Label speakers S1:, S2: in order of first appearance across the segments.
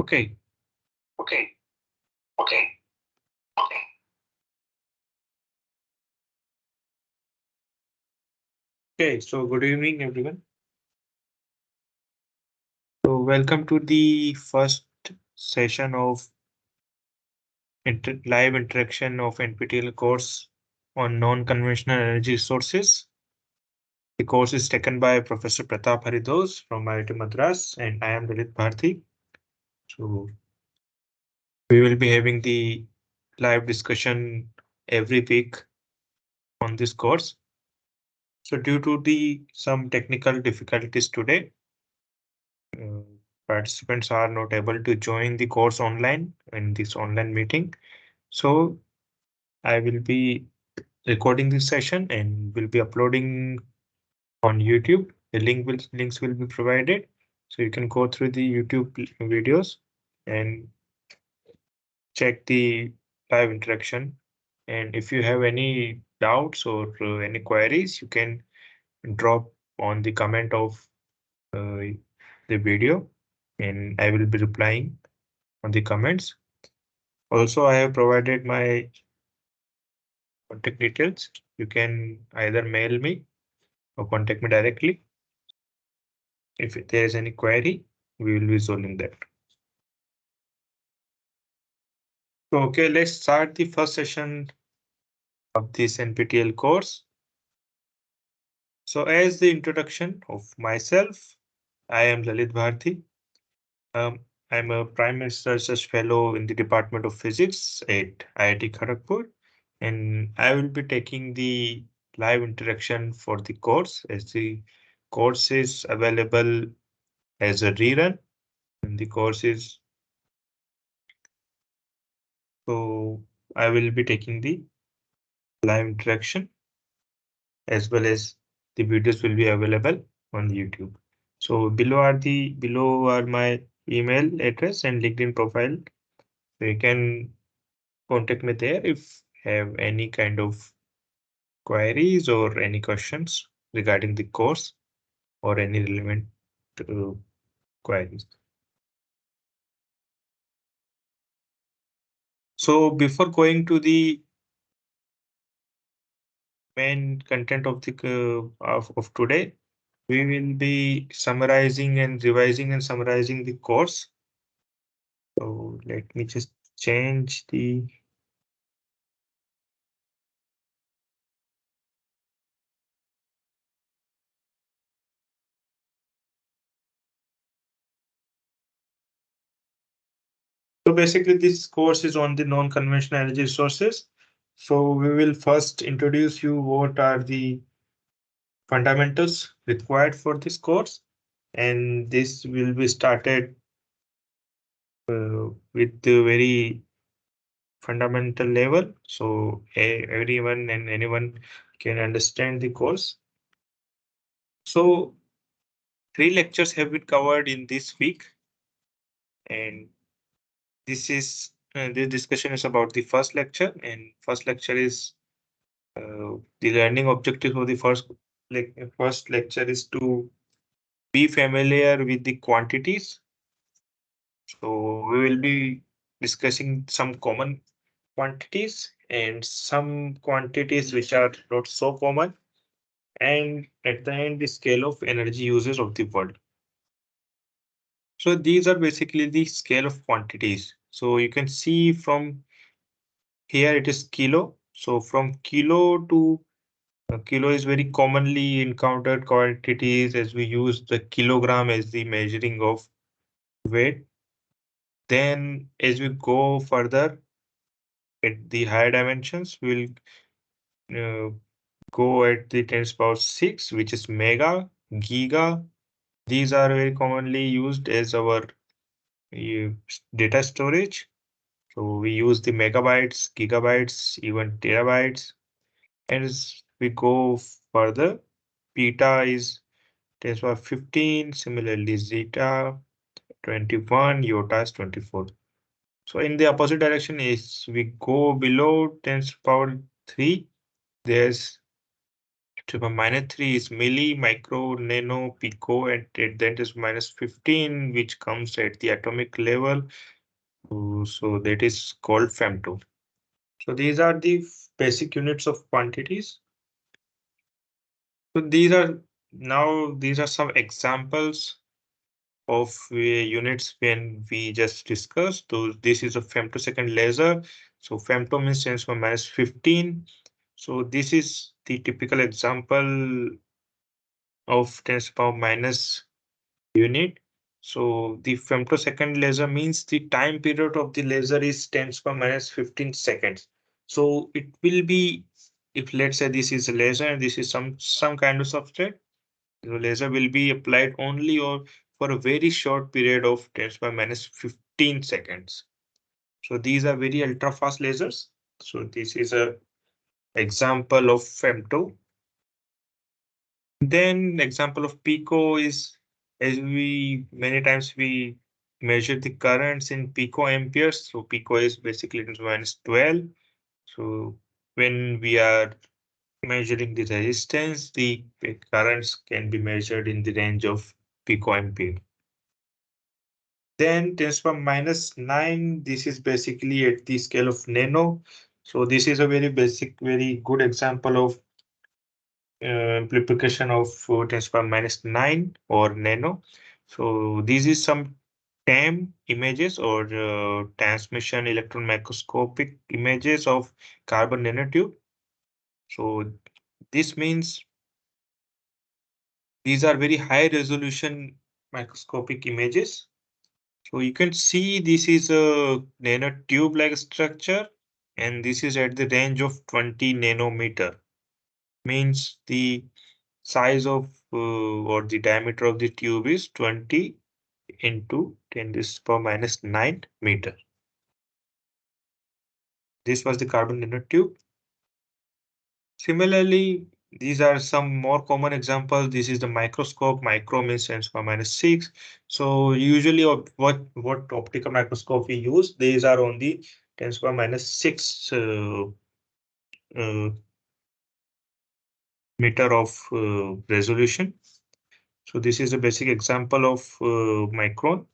S1: Okay.
S2: Okay.
S1: Okay, so good evening, everyone. So welcome to the first session of live interaction of NPTEL course on non-conventional energy sources. The course is taken by Professor Prathap Haridoss from IIT Madras, and I am Lalit Bharti. So we will be having the live discussion every week on this course. So due to the some technical difficulties today, uh, participants are not able to join the course online in this online meeting. So I will be recording this session and will be uploading on YouTube. The links will be provided, so you can go through the YouTube videos and check the live interaction. And if you have any doubts or any queries, you can drop on the comment of uh, the video, and I will be replying on the comments. Also, I have provided my contact details. You can either mail me or contact me directly. If there is any query, we will be solving that. So, okay, let's start the first session of this NPTEL course. So, as the introduction of myself, I am Lalit Bharti. I'm a Prime Research Fellow in the Department of Physics at IIT Kharagpur, and I will be taking the live interaction for the course as the course is available as a rerun. And the course is so I will be taking the live interaction as well as the videos will be available on YouTube. So below are my email address and LinkedIn profile. So you can contact me there if have any kind of queries or any questions regarding the course or any relevant uh, queries. So before going to the main content of the of today, we will be summarizing and revising and summarizing the course. So let me just change the. So basically this course is on the non-conventional energy sources. So we will first introduce you what are the fundamentals required for this course. And this will be started with the very fundamental level. So everyone and anyone can understand the course. So three lectures have been covered in this week, and this discussion is about the first lecture, and first lecture is the learning objective of the first lecture is to be familiar with the quantities. So we will be discussing some common quantities and some quantities which are not so common, and at the end the scale of energy uses of the world. So these are basically the scale of quantities. So you can see from here it is kilo. So from kilo to kilo is very commonly encountered quantities as we use the kilogram as the measuring of weight. Then as we go further at the higher dimensions, we'll uh, go at the 10 to the power 6, which is mega, giga. These are very commonly used as our data storage. So we use the megabytes, gigabytes, even terabytes. And as we go further, beta is 10 to the power 15, similarly zeta 21, iota is 24. So in the opposite direction is we go below 10 to the power 3, there's -3 is milli, micro, nano, pico, and then is -15, which comes at the atomic level. So that is called femto. So these are the basic units of quantities. So these are some examples of units when we just discussed. So this is a femtosecond laser. So femto means stands for -15. So this is the typical example of 10 to the power minus unit. So the femtosecond laser means the time period of the laser is 10 to the power minus 15 seconds. So it will be, if let's say this is a laser and this is some kind of substrate, the laser will be applied only or for a very short period of 10 to the power minus 15 seconds. So these are very ultra fast lasers. So this is a example of femto. Then example of pico is, as we many times we measure the currents in pico amperes. So pico is basically 10 to the minus 12. So when we are measuring the resistance, the currents can be measured in the range of picoampere. Then 10 to the power minus 9, this is basically at the scale of nano. So this is a very basic, very good example of amplification of 10 to the power minus 9 or nano. So this is some TEM images or transmission electron microscopic images of carbon nanotube. So this means these are very high resolution microscopic images. So you can see this is a nanotube like structure, and this is at the range of 20 nanometer. Means the size of or the diameter of the tube is 20 into 10 to the power minus 9 meter. This was the carbon nanotube. Similarly, these are some more common examples. This is the microscope. Micro means 10 to the power minus 6. So usually what optical microscope we use, these are on the 10 to the power minus 6 uh, meter of resolution. So this is a basic example of micron.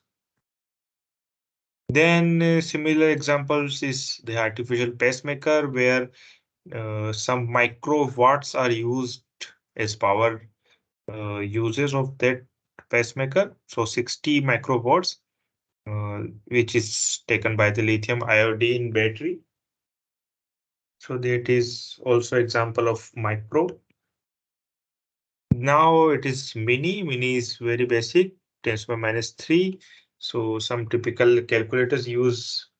S1: Then similar examples is the artificial pacemaker, where some microwatts are used as power uses of that pacemaker. So 60 microwatts, which is taken by the lithium iodine battery. So that is also example of micro. Now it is mini. Mini is very basic, 10 to the power minus 3. So some typical calculators use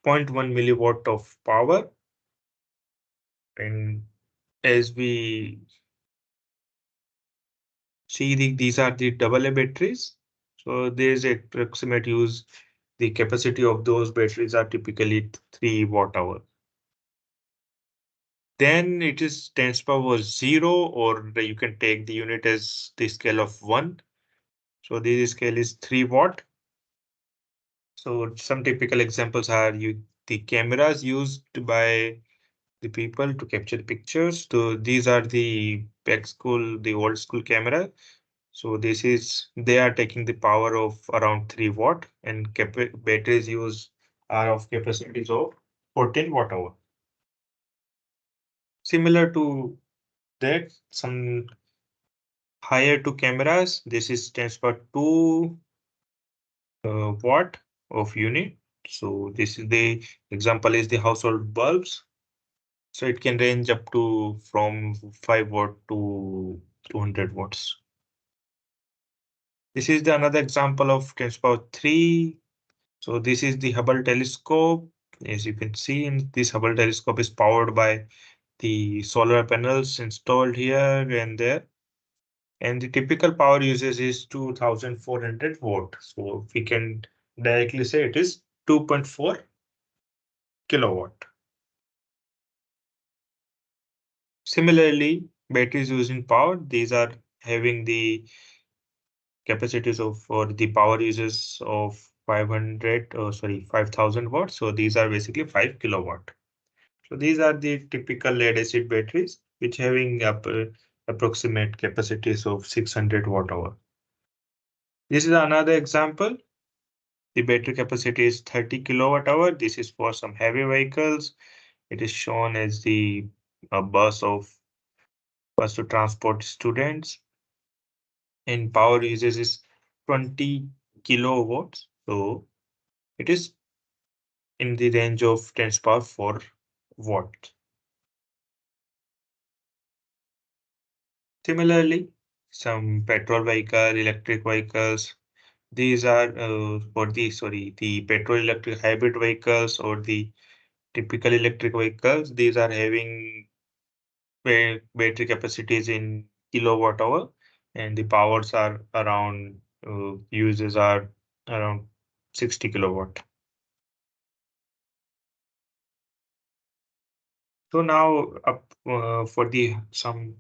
S1: 0.1 milliwatt of power. And as we see, these are the AA batteries. So there's approximate use. The capacity of those batteries are typically 3 watt hour. Then it is 10 to the power 0, or you can take the unit as the scale of 1. So this scale is 3 watt. So some typical examples are the cameras used by the people to capture pictures. So these are the back school, the old school camera. So this is, they are taking the power of around 3 watt, and batteries used are of capacities of 14 watt hour. Similar to that, some higher to cameras, this is stands for 2 watt of unit. So this is the example is the household bulbs. So it can range up to from 5 watt to 200 watts. This is the another example of 10 to the power 3. So this is the Hubble telescope. As you can see, this Hubble telescope is powered by the solar panels installed here and there. And the typical power usage is 2400 watt. So we can directly say it is 2.4 kilowatt. Similarly, batteries using power, these are having the capacities of or the power uses of 5000 watts. So these are basically 5 kilowatt. So these are the typical lead acid batteries which having up approximate capacities of 600 watt hour. This is another example. The battery capacity is 30 kilowatt hour. This is for some heavy vehicles. It is shown as the bus to transport students. And power usage is 20 kilowatts. So it is in the range of 10 to the power 4 watt. Similarly, some petrol vehicle, electric vehicles, these are the petrol electric hybrid vehicles or the typical electric vehicles. These are having battery capacities in kilowatt hour, and the powers are around uses are around 60 kilowatt. So now up for the some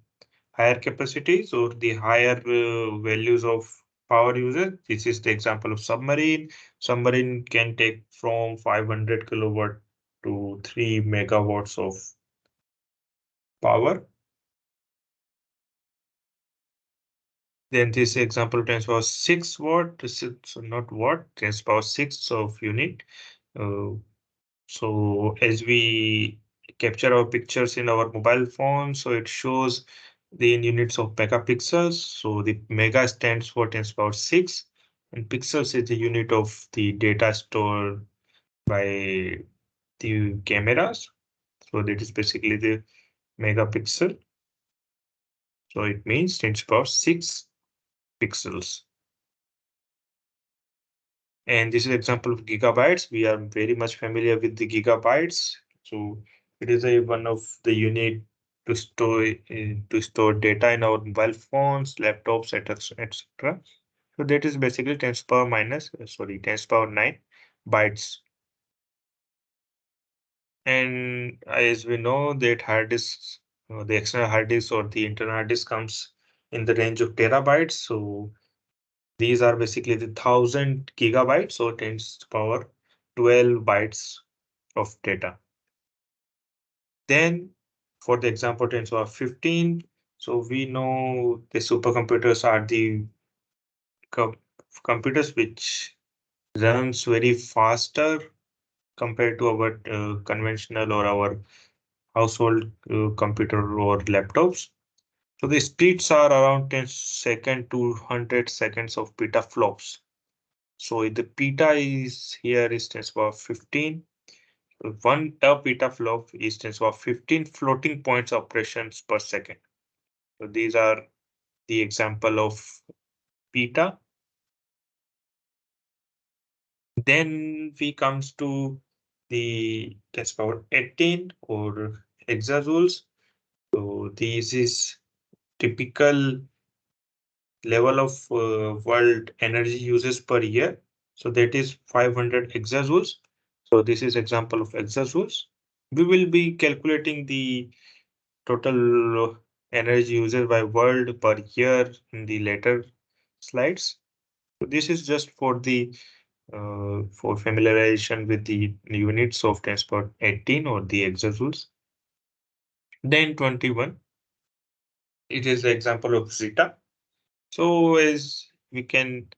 S1: higher capacities or the higher values of power usage. This is the example of submarine. Submarine can take from 500 kilowatt to 3 megawatts of power. Then this example 10 power 6 watt. This is so not watt, 10 power 6 of unit. Uh, so as we capture our pictures in our mobile phone, so it shows the in units of megapixels. So the mega stands for 10 power 6, and pixels is the unit of the data stored by the cameras. So that is basically the megapixel. So it means 10 power 6 pixels. And this is example of gigabytes. We are very much familiar with the gigabytes. So it is one of the unit to store data in our mobile phones, laptops, etc. So that is basically 10 to the power 10 to the power 9 bytes. And as we know that hard disk, the external hard disk or the internal hard disk comes in the range of terabytes. So these are basically the 1000 gigabytes or 10 to the power 12 bytes of data. Then for the example 10 to the power 15, so we know the supercomputers are the co computers which runs very faster compared to our conventional or our household computer or laptops. So the speeds are around 10 seconds to 100 seconds of petaflops. So the peta is here is 10 to the power 15. One petaflop is 10 to the power 15 floating points operations per second. So these are the example of peta. Then we comes to the 10 to the power 18 or exajoules. So this is typical level of world energy uses per year. So that is 500 exajoules. So this is example of exajoules. We will be calculating the total energy used by world per year in the later slides. So this is just for the for familiarization with the units of 10 to the power 18 or the exajoules. Then 21, it is the example of zeta. So as we can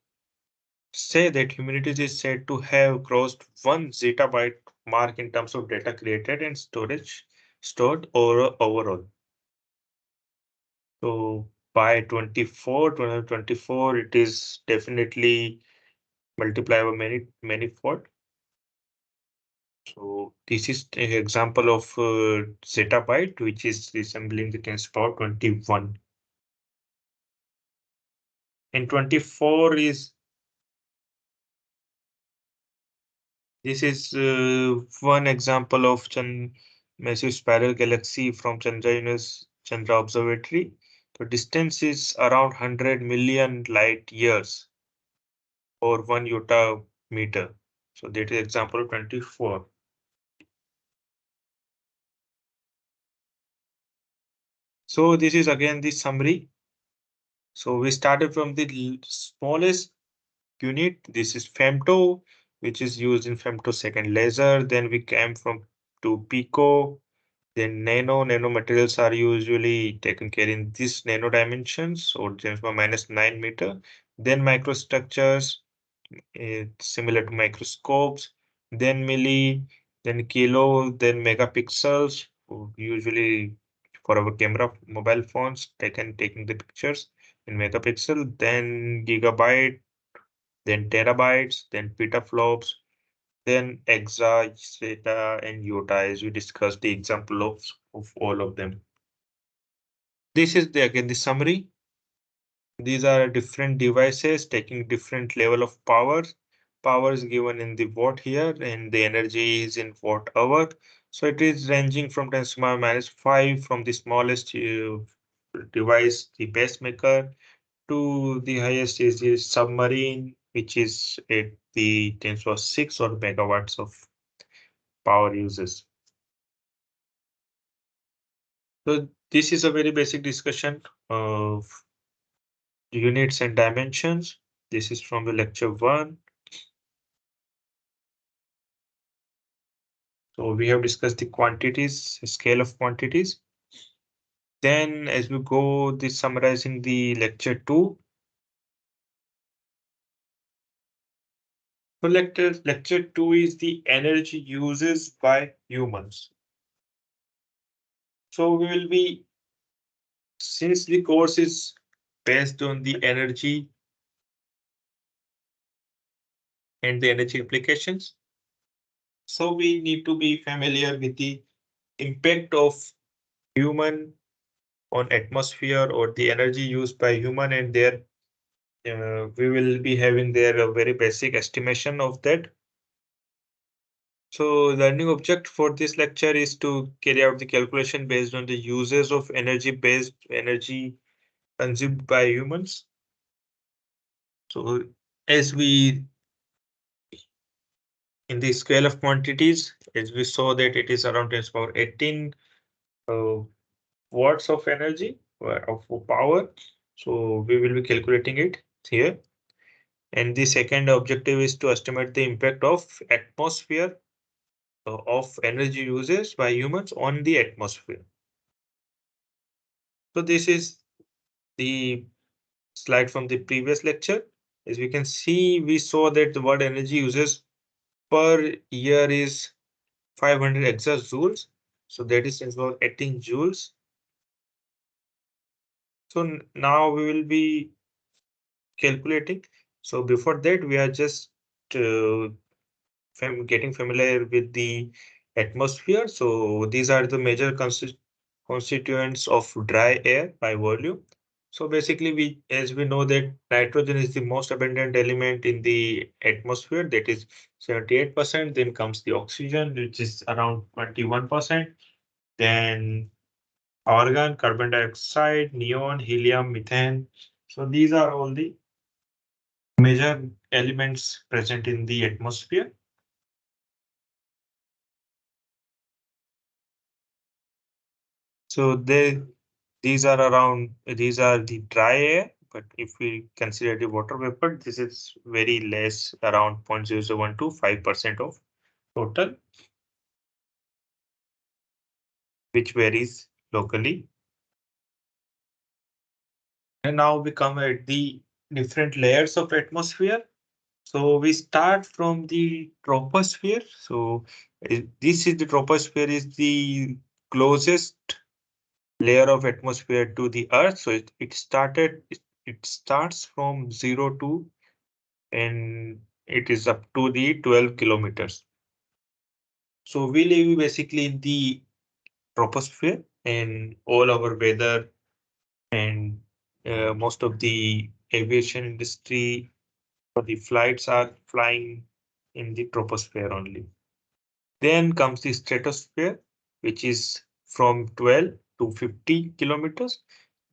S1: say that humanity is said to have crossed 1 zettabyte mark in terms of data created and stored overall. So by 2024, it is definitely multiplied by many fold. So this is an example of zettabyte, which is resembling the 10 to the power 21. And 24 is this is one example of massive spiral galaxy from Chandra Observatory. The distance is around 100 million light years or 1 iota meter. So that is example 24. So this is again the summary. So we started from the smallest unit. This is femto, which is used in femtosecond laser. Then we came from to pico, Then nanomaterials are usually taken care in this nano dimensions or -9 meter. Then microstructures, similar to microscopes, then milli, then kilo, then megapixels, usually for our camera mobile phones taking the pictures in megapixel, then gigabyte, then terabytes, then petaflops, then exa, zeta, and iota, as we discussed the example of all of them. This is again the summary. These are different devices taking different level of power. Power is given in the watt here, and the energy is in watt hour. So it is ranging from 10⁻⁵ from the smallest device, the pacemaker, to the highest is the submarine, which is at the 10⁶ or megawatts of power uses. So this is a very basic discussion of units and dimensions. This is from the lecture 1. So we have discussed the quantities, scale of quantities. Then as we go, this summarizing the lecture 2. So lecture 2 is the energy uses by humans. So we will be, since the course is based on the energy and the energy applications, so we need to be familiar with the impact of human on atmosphere or the energy used by human, and there we will be having there a very basic estimation of that. So learning object for this lecture is to carry out the calculation based on the uses of energy consumed by humans. So as we in the scale of quantities, as we saw that it is around 10⁻18 uh, watts of energy of power. So we will be calculating it here. And the second objective is to estimate the impact of atmosphere of energy uses by humans on the atmosphere. So this is the slide from the previous lecture. As we can see, we saw that the word energy uses per year is 500 exajoules. So that is about 18 joules. So now we will be calculating. So before that, we are just uh, getting familiar with the atmosphere. So these are the major constituents of dry air by volume. So basically, as we know that nitrogen is the most abundant element in the atmosphere, that is 78%. Then comes the oxygen, which is around 21%. Then argon, carbon dioxide, neon, helium, methane. So these are all the major elements present in the atmosphere. So these are the dry air, but if we consider the water vapor, this is very less, around 0.0012 to 5% of total, which varies locally. And now we come at the different layers of atmosphere. So we start from the troposphere. So this is the troposphere is the closest layer of atmosphere to the Earth. So it starts from 0 to, and it is up to the 12 kilometers. So we live basically in the troposphere, and all our weather and most of the aviation industry or the flights are flying in the troposphere only. Then comes the stratosphere, which is from 12 to 50 kilometers.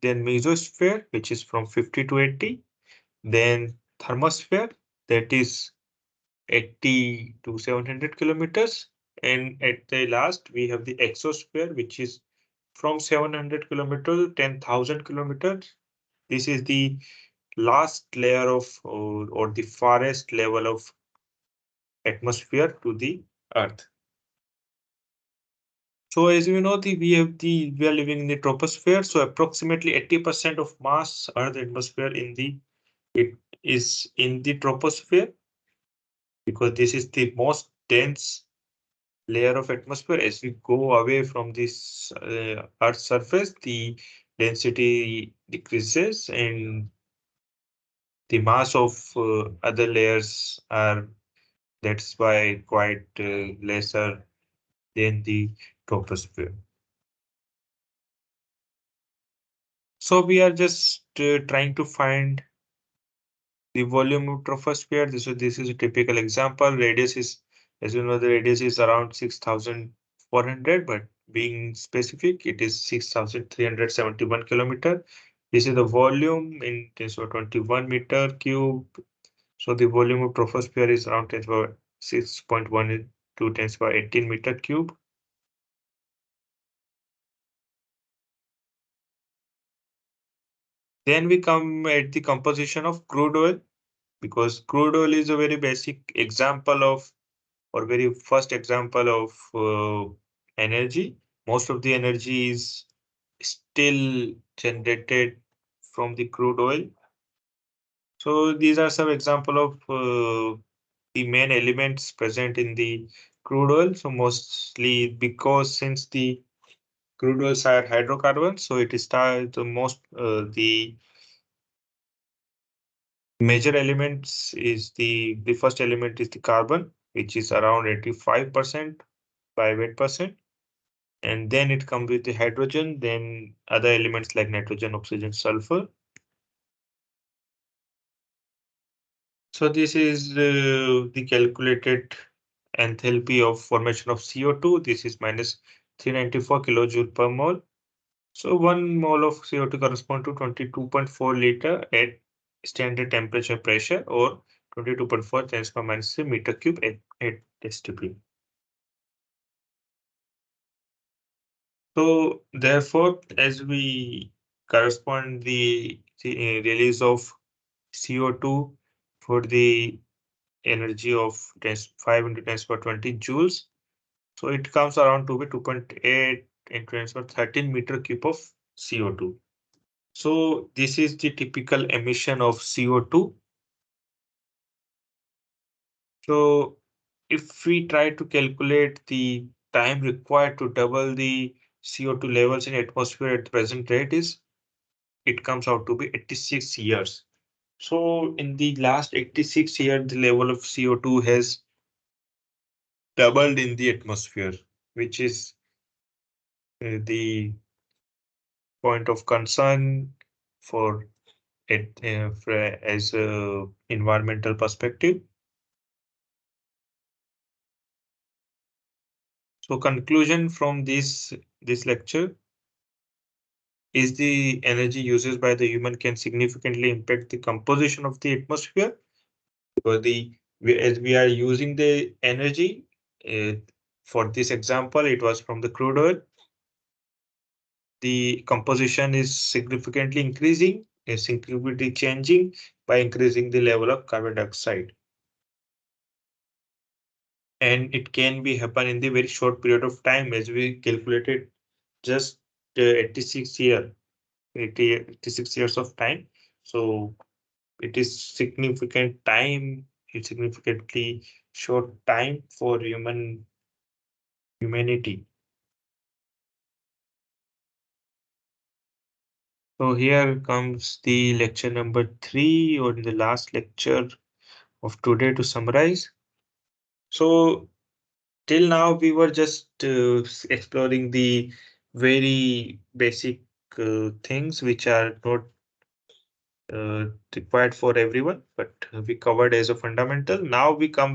S1: Then mesosphere, which is from 50 to 80. Then thermosphere, that is 80 to 700 kilometers. And at the last, we have the exosphere, which is from 700 kilometers to 10,000 kilometers. This is the last layer of or the farthest level of atmosphere to the Earth. So as you know, we are living in the troposphere. So approximately 80% of mass Earth atmosphere it is in the troposphere, because this is the most dense layer of atmosphere. As we go away from this Earth's surface, the density decreases and the mass of other layers are, that's why, quite lesser than the troposphere. So we are just trying to find the volume of troposphere. This is a typical example. Radius is, as you know, the radius is around 6,400, but being specific, it is 6,371 kilometer. This is the volume in 10 to 21 meter cube. So the volume of troposphere is around 10 to the power 6.1 to 10 to the power 18 meter cube. Then we come at the composition of crude oil, because crude oil is a very basic example of, or very first example of energy. Most of the energy is still generated from the crude oil. So these are some example of the main elements present in the crude oil. So mostly, because since the crude oils are hydrocarbons, so it is the most the major elements is the first element is the carbon, which is around 85% by 8%. And then it comes with the hydrogen, then other elements like nitrogen, oxygen, sulfur. So this is the calculated enthalpy of formation of CO2. This is minus 394 kilojoule per mole. So 1 mole of CO2 correspond to 22.4 liter at standard temperature pressure, or 22.4 times per minus meter cube at STP. So therefore, as we correspond the release of CO2 for the energy of 5 into 10 power 20 joules, so it comes around to be 2.8 into 10 power 13 meter cube of CO2. So this is the typical emission of CO2. So if we try to calculate the time required to double the CO2 levels in atmosphere at the present rate, is it comes out to be 86 years. So in the last 86 years, the level of CO2 has doubled in the atmosphere, which is the point of concern for it as a environmental perspective. So conclusion from this lecture is the energy uses by the human can significantly impact the composition of the atmosphere, because as we are using the energy, uh, for this example, it was from the crude oil. The composition is significantly increasing, is significantly changing by increasing the level of carbon dioxide. And it can be happen in the very short period of time, as we calculated just 86 year, 86 years of time. So it is significant time, it's significantly short time for humanity. So here comes the lecture number 3, or the last lecture of today, to summarize. So till now we were just exploring the very basic things which are not required for everyone, but we covered as a fundamental. Now we come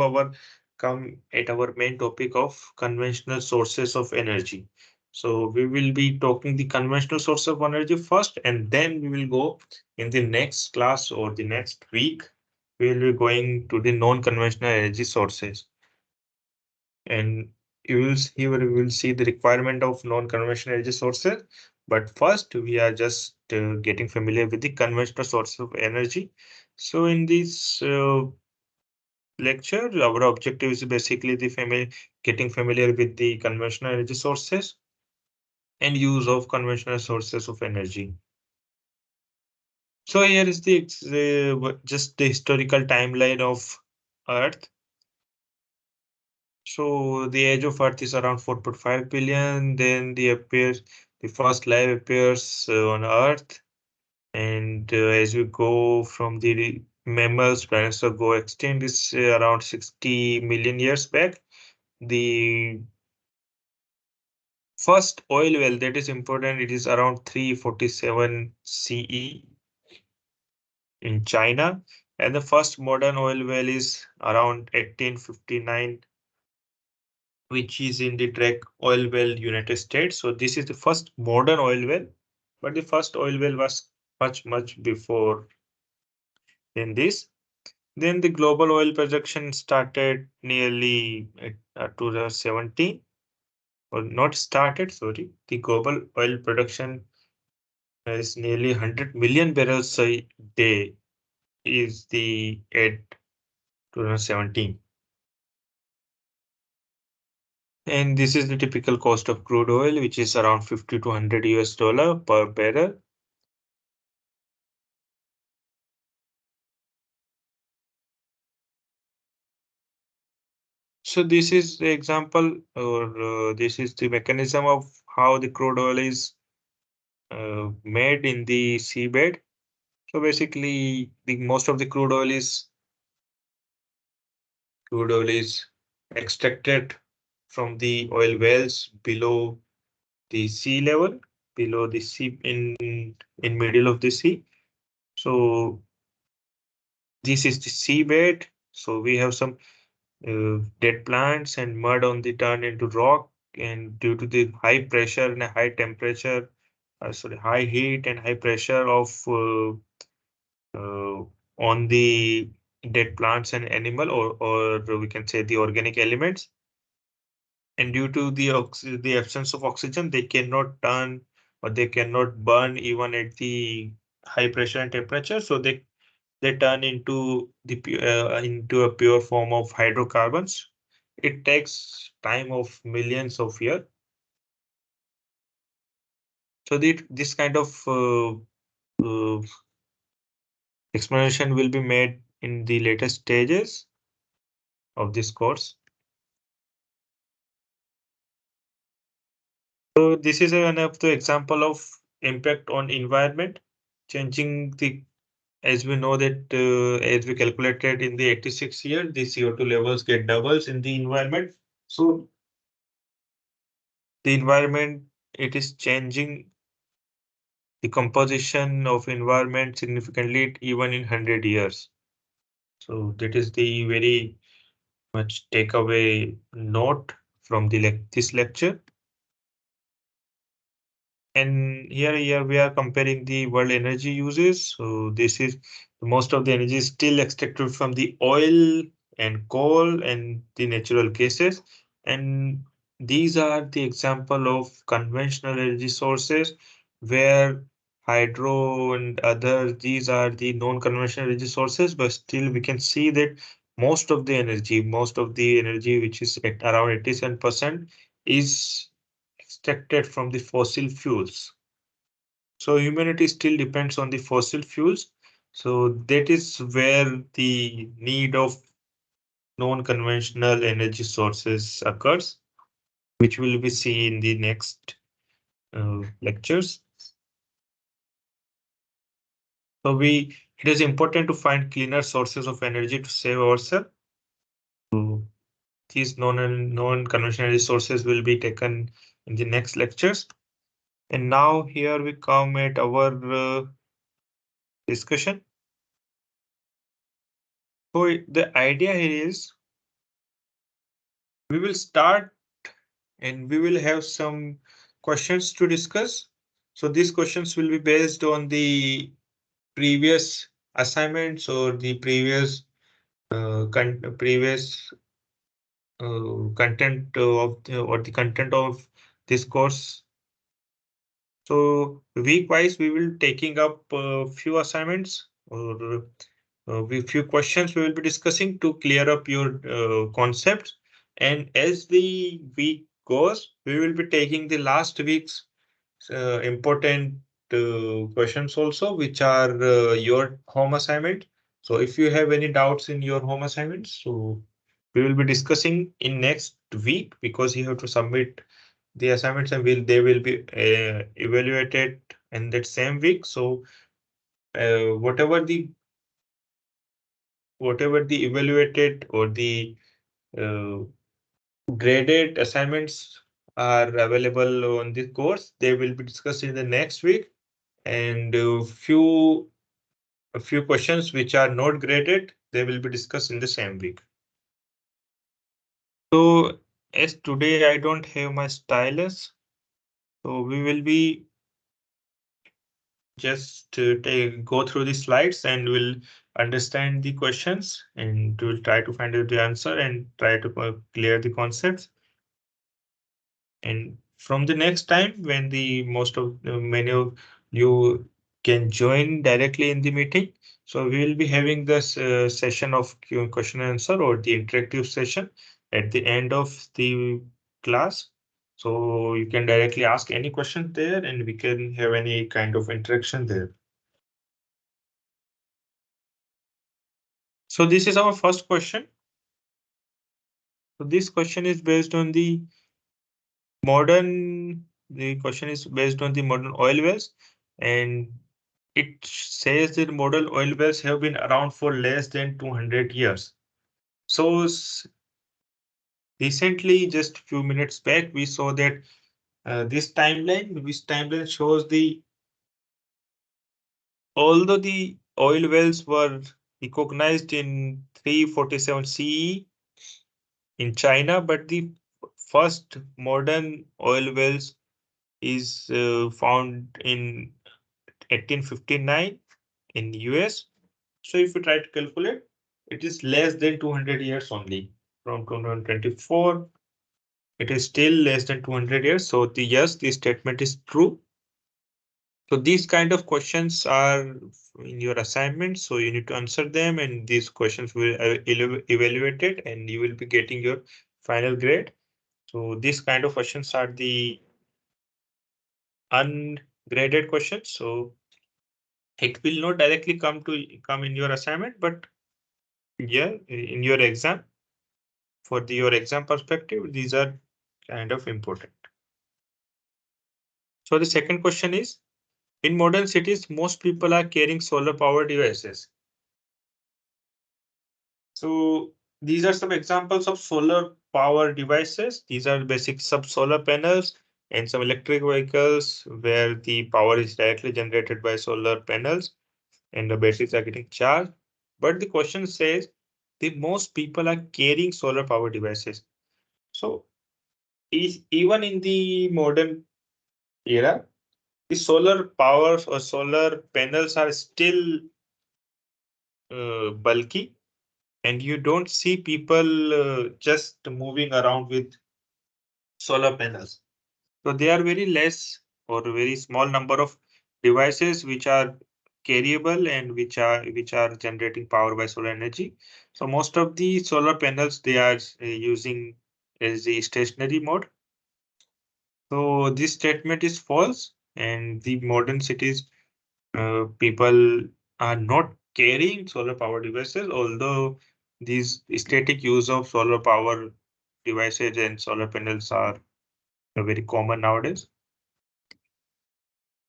S1: at our main topic of conventional sources of energy. So we will be talking the conventional source of energy first, and then we will go in the next class or the next week. We will be going to the non-conventional energy sources, and here we will see the requirement of non-conventional energy sources. But first, we are just getting familiar with the conventional sources of energy. So in this lecture, our objective is basically getting familiar with the conventional energy sources. and use of conventional sources of energy. So here is the just the historical timeline of Earth. So the age of Earth is around 4.5 billion. Then the first life appears on Earth, and as we go from the mammals, dinosaurs go extinct is around 60 million years back. The first oil well that is important. It is around 347 CE in China, and the first modern oil well is around 1859, which is in the Drake oil well, United States. So this is the first modern oil well, but the first oil well was much before in this. Then the global oil production started nearly at 2017, or not started, sorry. The global oil production is nearly 100 million barrels a day is the at 2017. And this is the typical cost of crude oil, which is around 50 to 100 US dollar per barrel. So this is the example, or this is the mechanism of how the crude oil is made in the seabed. So basically, the most of the crude oil is extracted from the oil wells below the sea level, below the sea in middle of the sea. So this is the seabed. So we have some dead plants and mud on the turn into rock, and due to the high pressure and high temperature, sorry, high heat and high pressure of uh, on the dead plants and animal, or we can say the organic elements, and due to the absence of oxygen, they cannot turn or they cannot burn even at the high pressure and temperature. So they turn into into a pure form of hydrocarbons. It takes time of millions of years. So this kind of uh, explanation will be made in the later stages of this course. So this is one of the example of impact on environment, changing the, as we know that as we calculated in the 86 year, the CO2 levels get doubles in the environment. So the environment, it is changing the composition of environment significantly even in 100 years. So that is the very much takeaway note from the this lecture. And here we are comparing the world energy uses. So this is most of the energy is still extracted from the oil and coal and the natural gases. And these are the example of conventional energy sources where hydro and other, these are the non-conventional energy sources, but still we can see that most of the energy, which is at around 87%, is extracted from the fossil fuels. So humanity still depends on the fossil fuels. So that is where the need of non-conventional energy sources occurs, which will be seen in the next lectures. So it is important to find cleaner sources of energy to save ourselves. So these non-conventional energy sources will be taken in the next lectures. And now here we come at our discussion. So the idea here is we will start and we will have some questions to discuss. So these questions will be based on the previous assignments or the previous previous content of or the content of this course. So week wise, we will taking up a few assignments or few questions we will be discussing to clear up your concepts. And as the week goes, we will be taking the last week's important questions also, which are your home assignment. So if you have any doubts in your home assignments, so we will be discussing in next week, because you have to submit the assignments and they will be evaluated in that same week. So whatever the evaluated or the uh, graded assignments are available on this course, they will be discussed in the next week, and a few questions which are not graded, they will be discussed in the same week. So as today I don't have my stylus, so we will be just go through the slides and we'll understand the questions, and we'll try to find out the answer and try to clear the concepts. And from the next time, when the many of you can join directly in the meeting, so we will be having this session of question and answer, or the interactive session at the end of the class. So you can directly ask any question there, and we can have any kind of interaction there. So this is our first question. So this question is based on the question is based on the modern oil wells, and it says that modern oil wells have been around for less than 200 years. So recently, just a few minutes back, we saw that this timeline shows although the oil wells were recognized in 347 CE in China, but the first modern oil wells is found in 1859 in US. So if you try to calculate, it is less than 200 years only. From 2024, it is still less than 200 years. So yes, the statement is true. So these kind of questions are in your assignment, so you need to answer them, and these questions will evaluated, and you will be getting your final grade. So these kind of questions are the ungraded questions. So it will not directly come in your assignment, but yeah, in your exam, for your exam perspective, these are kind of important. So the second question is, in modern cities, most people are carrying solar power devices. So these are some examples of solar power devices. These are basic solar panels and some electric vehicles where the power is directly generated by solar panels and the batteries are getting charged. But the question says the most people are carrying solar power devices. So even in the modern era, the solar powers or solar panels are still bulky, and you don't see people just moving around with solar panels. So they are very less or very small number of devices which are carryable and which are generating power by solar energy. So most of the solar panels they are using as the stationary mode. So this statement is false, and the modern cities people are not carrying solar power devices, although these static use of solar power devices and solar panels are very common nowadays.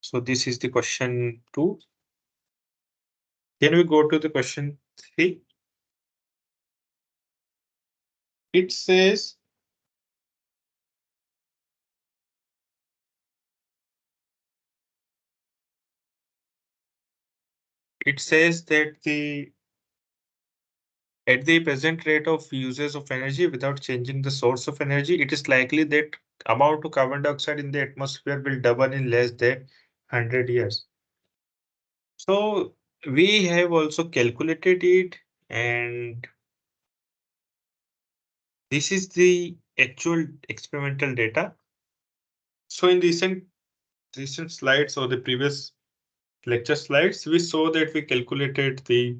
S1: So this is the question 2. Then we go to the question 3. It says that at the present rate of uses of energy without changing the source of energy, it is likely that amount of carbon dioxide in the atmosphere will double in less than 100 years. So we have also calculated it, and this is the actual experimental data. So in recent slides or the previous lecture slides, we saw that we calculated the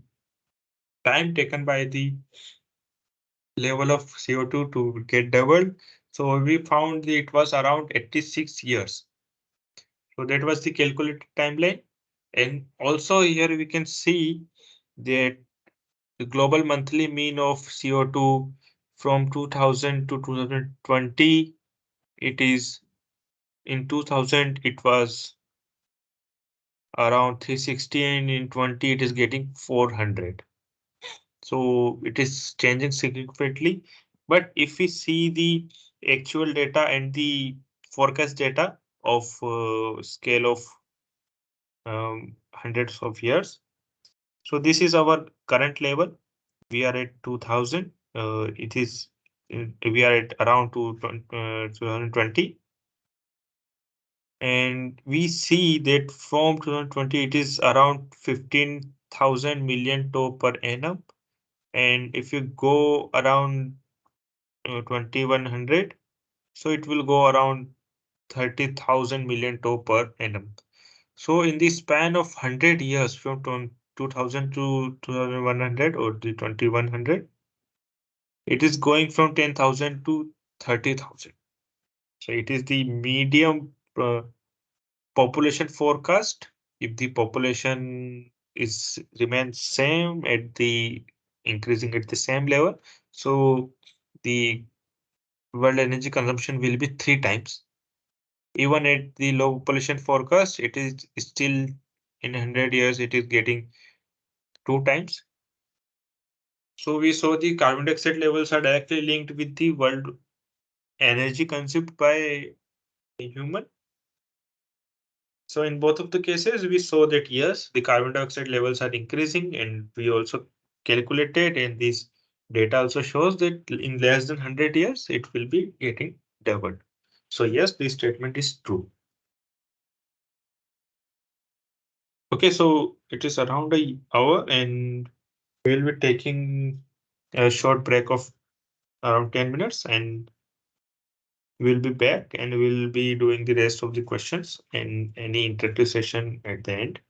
S1: time taken by the level of CO2 to get doubled. So we found that it was around 86 years. So that was the calculated timeline. And also here we can see that the global monthly mean of CO2 from 2000 to 2020, it is in 2000 it was around 360, and in 20 it is getting 400. So it is changing significantly. But if we see the actual data and the forecast data of scale of hundreds of years, so this is our current level. We are at 2000. It is we are at around 2020, and we see that from 2020 it is around 15,000 million ton per annum. And if you go around 2100, so it will go around 30,000 million ton per annum. So in the span of 100 years from 2000 to 2100 or the 2100, it is going from 10,000 to 30,000. So it is the medium population forecast. If the population is remains same at the increasing at the same level, so the world energy consumption will be 3 times. Even at the low population forecast, it is still in 100 years, it is getting 2 times. So we saw the carbon dioxide levels are directly linked with the world energy consumed by a human. So in both of the cases, we saw that yes, the carbon dioxide levels are increasing, and we also calculated, and this data also shows that in less than 100 years, it will be getting doubled. So yes, this statement is true. Okay, so it is around an hour, and we'll be taking a short break of around 10 minutes, and we'll be back and we'll be doing the rest of the questions and any interactive session at the end.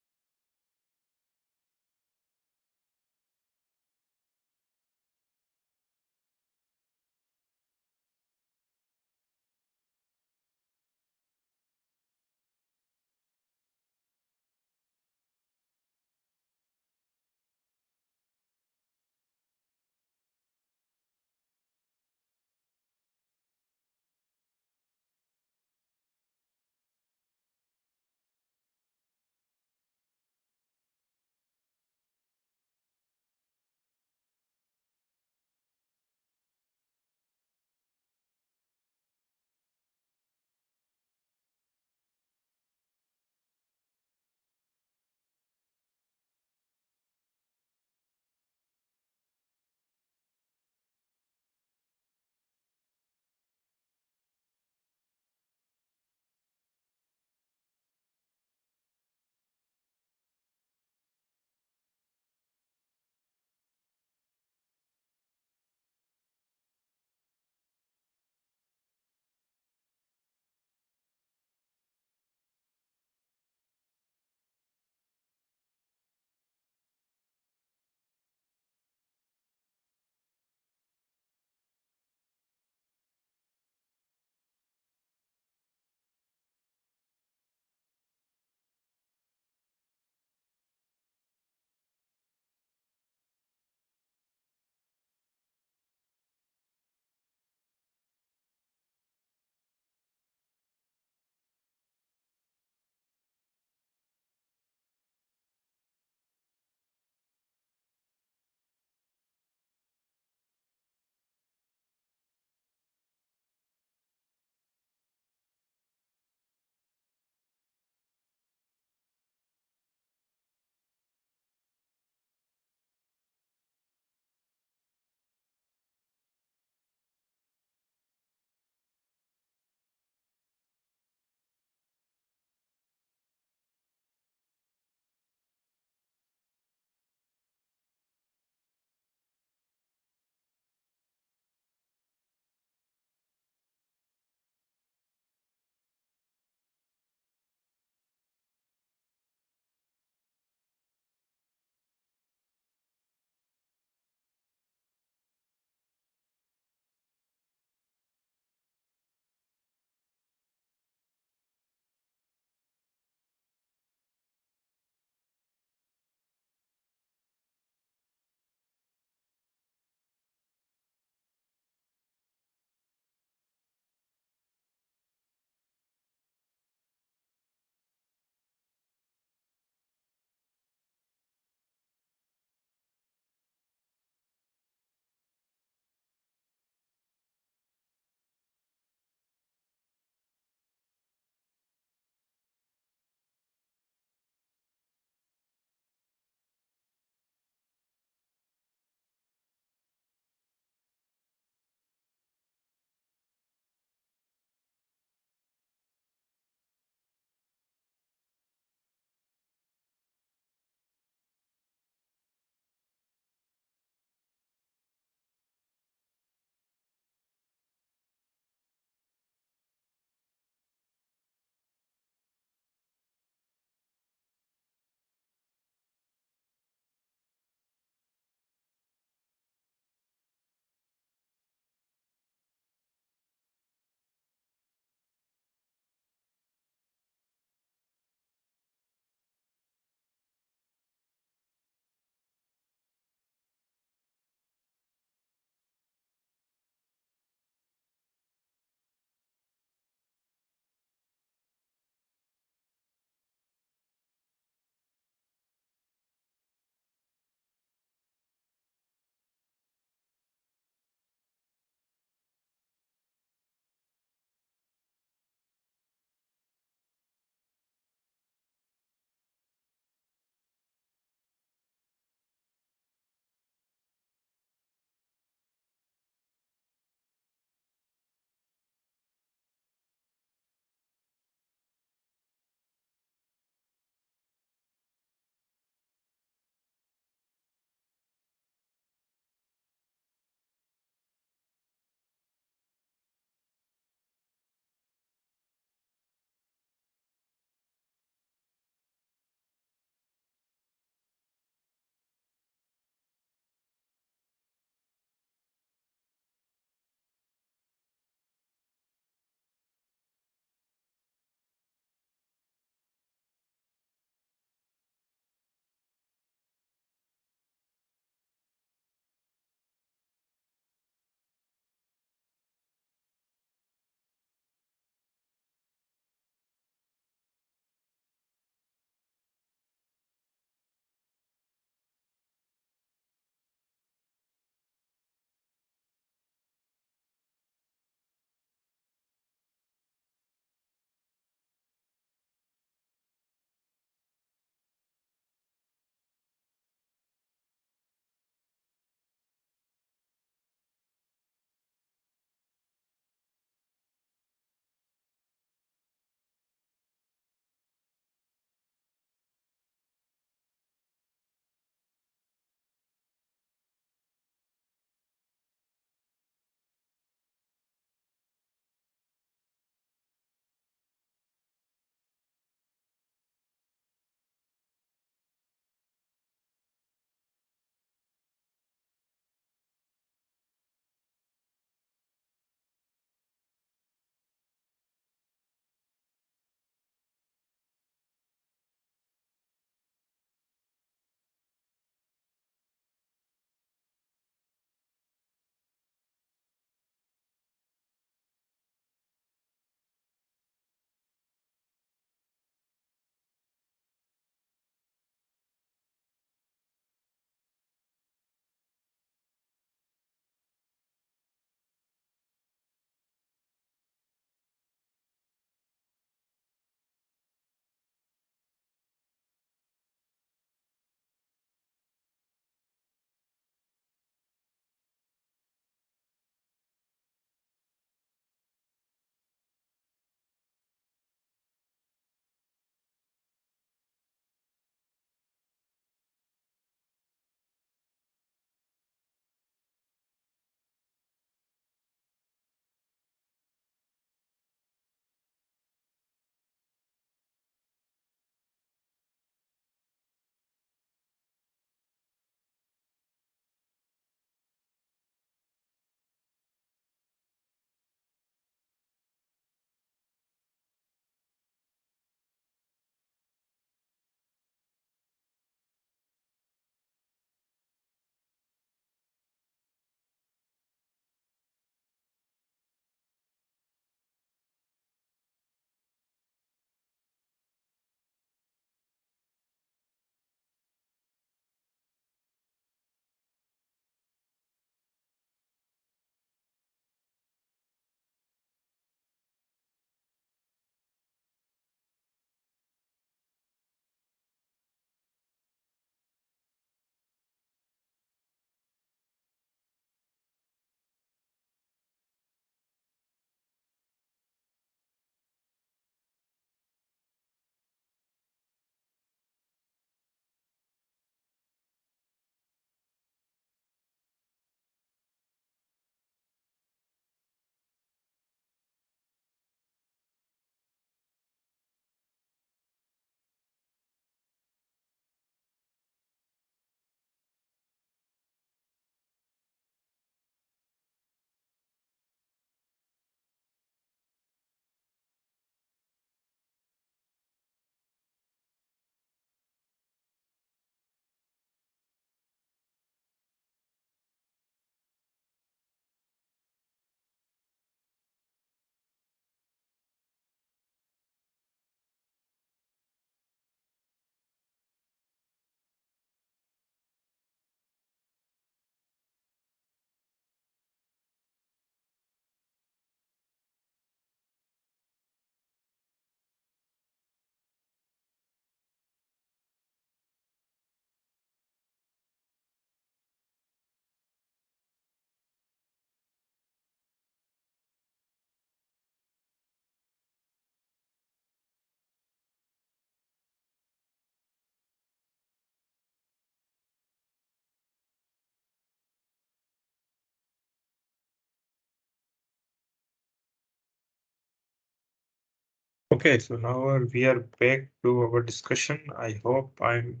S1: Okay, so now we are back to our discussion. I hope I'm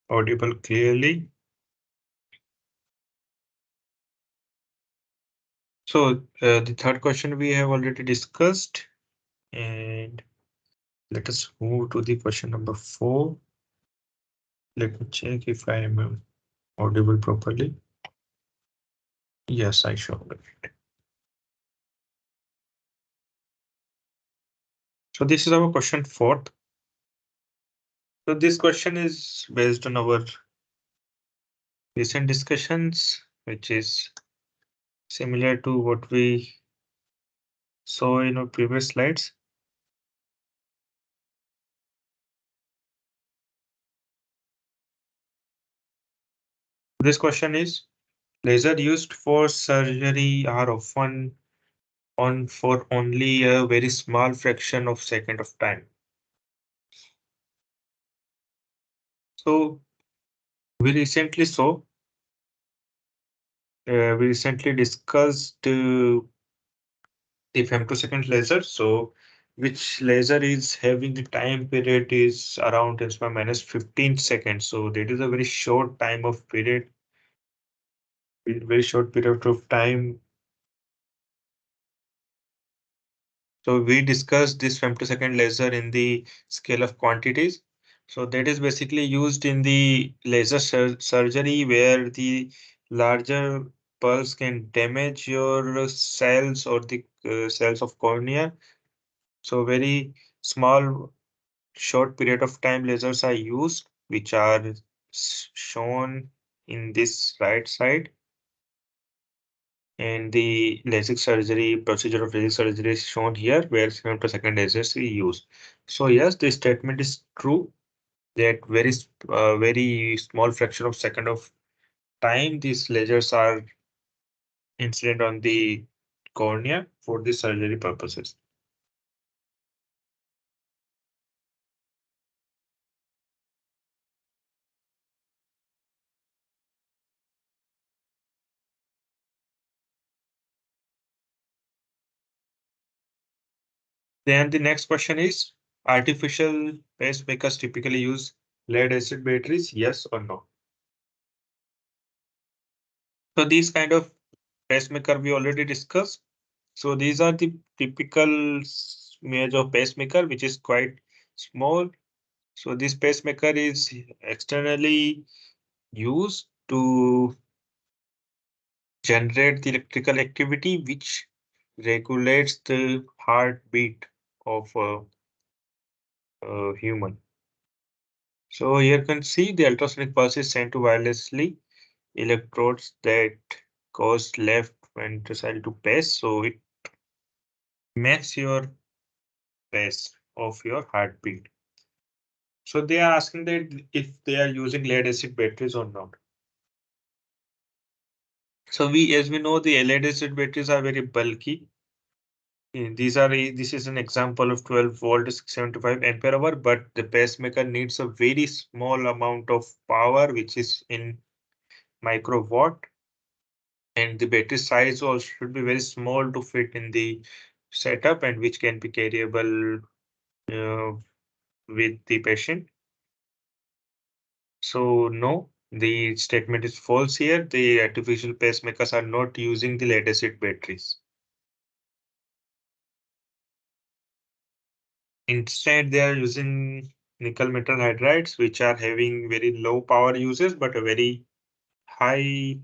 S1: audible clearly. So the third question we have already discussed, and let us move to the question number 4. Let me check if I am audible properly. Yes, I show it. So this is our question 4th. So this question is based on our recent discussions, which is similar to what we saw in our previous slides. This question is: laser used for surgery are often on for only a very small fraction of second of time. So we recently discussed the femtosecond laser. So which laser is having the time period is around 10 to the minus 15 seconds. So that is a very short time of period, very short period of time. So we discussed this femtosecond laser in the scale of quantities. So that is basically used in the laser surgery where the larger pulse can damage your cells or the cells of cornea. So very small short period of time lasers are used, which are shown in this right side. And the LASIK surgery procedure of LASIK surgery is shown here, where femtosecond lasers we use. So yes, this statement is true that very small fraction of second of time these lasers are incident on the cornea for the surgery purposes. Then the next question is: artificial pacemakers typically use lead acid batteries, yes or no? So these kind of pacemaker we already discussed. So these are the typical image of pacemaker, which is quite small. So this pacemaker is externally used to generate the electrical activity, which regulates the heartbeat of a human. So here you can see the ultrasonic pulse is sent to wirelessly electrodes that cause left ventricle to pace. So it makes your pace of your heartbeat. So they are asking that if they are using lead acid batteries or not. So as we know, the lead acid batteries are very bulky. This is an example of 12 volt 675 ampere hour, but the pacemaker needs a very small amount of power, which is in microwatt, and the battery size also should be very small to fit in the setup and which can be carryable uh, with the patient. So no, the statement is false here. The artificial pacemakers are not using the lead acid batteries. Instead, they are using nickel metal hydrides, which are having very low power uses, but a very high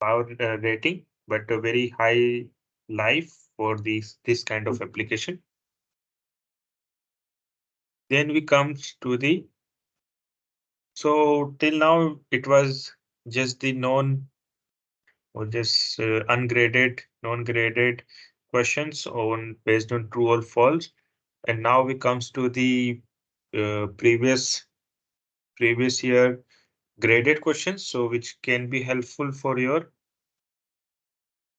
S1: power rating, but a very high life for this kind of application. Then we come to the, so till now it was just the non or just ungraded, non-graded questions on based on true or false. And now we comes to the previous year graded questions, so which can be helpful for your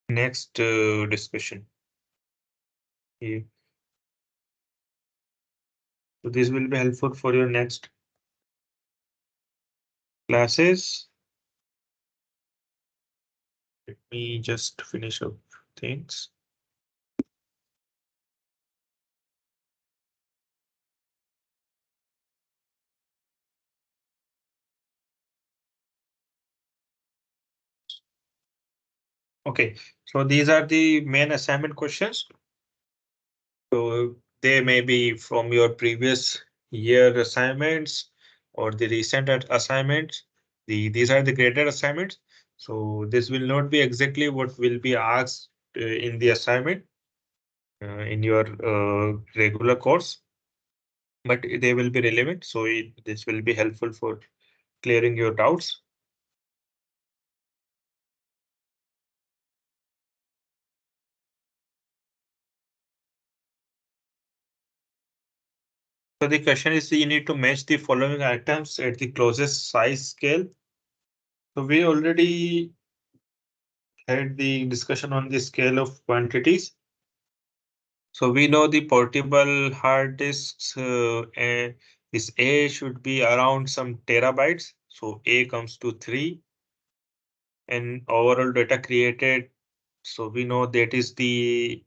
S1: next discussion. Yeah. So this will be helpful for your next classes. Let me just finish up things. Okay, so these are the main assignment questions. So they may be from your previous year assignments or the recent assignments. These are the graded assignments. So this will not be exactly what will be asked in the assignment in your regular course, but they will be relevant. So this will be helpful for clearing your doubts. So the question is you need to match the following items at the closest size scale. So we already had the discussion on the scale of quantities. So we know the portable hard disks this A should be around some terabytes. So A comes to 3 and overall data created. So we know that is we